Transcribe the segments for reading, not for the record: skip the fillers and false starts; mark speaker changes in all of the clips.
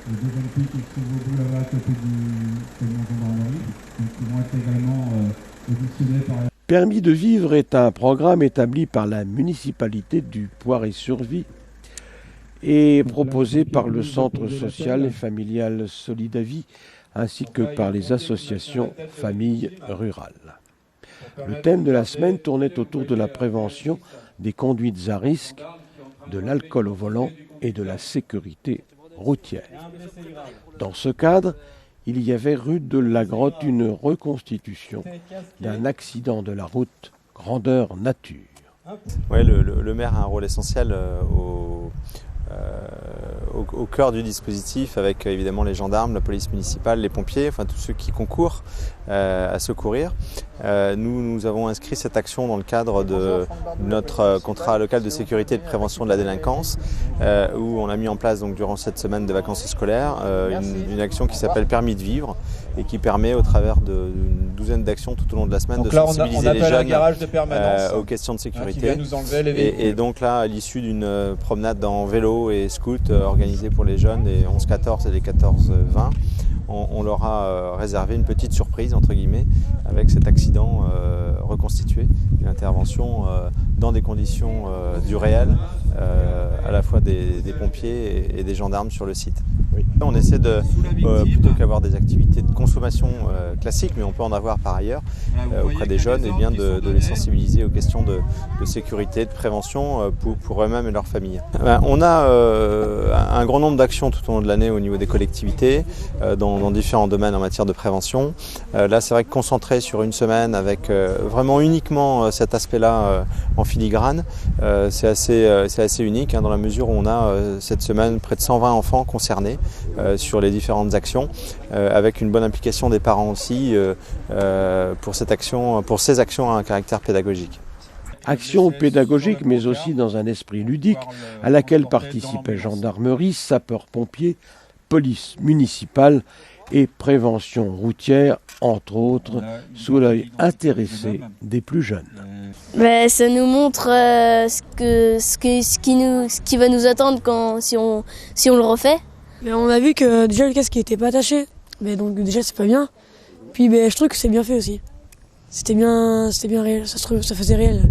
Speaker 1: Les deux jeunes filles qui se trouvent au bout là-bas à côté du camion gendarmerie, donc qui vont être également auditionnées par la...
Speaker 2: Permis de vivre est un programme établi par la municipalité du Poiré-sur-Vie et proposé par le Centre social et familial Solidavie ainsi que par les associations Familles Rurales. Le thème de la semaine tournait autour de la prévention des conduites à risque, de l'alcool au volant et de la sécurité routière. Dans ce cadre, il y avait rue de la Grotte une reconstitution d'un accident de la route grandeur nature.
Speaker 3: Ouais, le maire a un rôle essentiel au cœur du dispositif avec évidemment les gendarmes, la police municipale, les pompiers, enfin tous ceux qui concourent à secourir. Nous avons inscrit cette action dans le cadre de notre contrat local de sécurité et de prévention de la délinquance où on a mis en place donc, durant cette semaine de vacances scolaires une action qui s'appelle Permis de vivre et qui permet au travers d'une douzaine d'actions tout au long de la semaine donc de sensibiliser les jeunes aux questions de sécurité. Et donc là, à l'issue d'une promenade en vélo et scout organisée pour les jeunes, les 11-14 et les 14-20, on leur a réservé une petite surprise, entre guillemets, avec cet accident reconstitué, une intervention dans des conditions du réel, à la fois des pompiers et des gendarmes sur le site. Oui. On essaie de, plutôt qu'avoir des activités de consommation classiques, mais on peut en avoir par ailleurs auprès des jeunes, et bien de les sensibiliser aux questions de sécurité, de prévention pour eux-mêmes et leurs familles. On a un grand nombre d'actions tout au long de l'année au niveau des collectivités, dans différents domaines en matière de prévention. Là, c'est vrai que concentré sur une semaine avec vraiment uniquement cet aspect-là en filigrane, c'est assez unique dans la mesure où on a cette semaine près de 120 enfants concernés sur les différentes actions, avec une bonne implication des parents aussi pour ces actions à un caractère pédagogique.
Speaker 2: Action pédagogique, mais aussi dans un esprit ludique, à laquelle participaient gendarmerie, sapeurs-pompiers, police municipale et prévention routière, entre autres, sous l'œil intéressé des plus jeunes.
Speaker 4: Ça nous montre ce qui va nous attendre si on le refait.
Speaker 5: Mais on a vu que déjà le casque n'était pas attaché, mais donc déjà c'est pas bien. Puis je trouve que c'est bien fait aussi. C'était bien réel, ça faisait réel.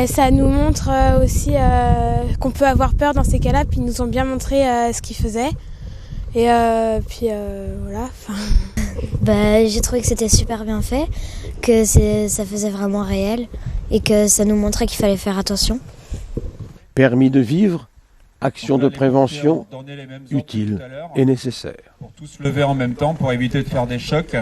Speaker 6: Ça nous montre aussi qu'on peut avoir peur dans ces cas-là, puis ils nous ont bien montré ce qu'ils faisaient. Et voilà.
Speaker 7: J'ai trouvé que c'était super bien fait, que ça faisait vraiment réel et que ça nous montrait qu'il fallait faire attention.
Speaker 2: Permis de vivre, action de prévention, utile et nécessaire.
Speaker 1: Pour tous lever en même temps pour éviter de faire des chocs.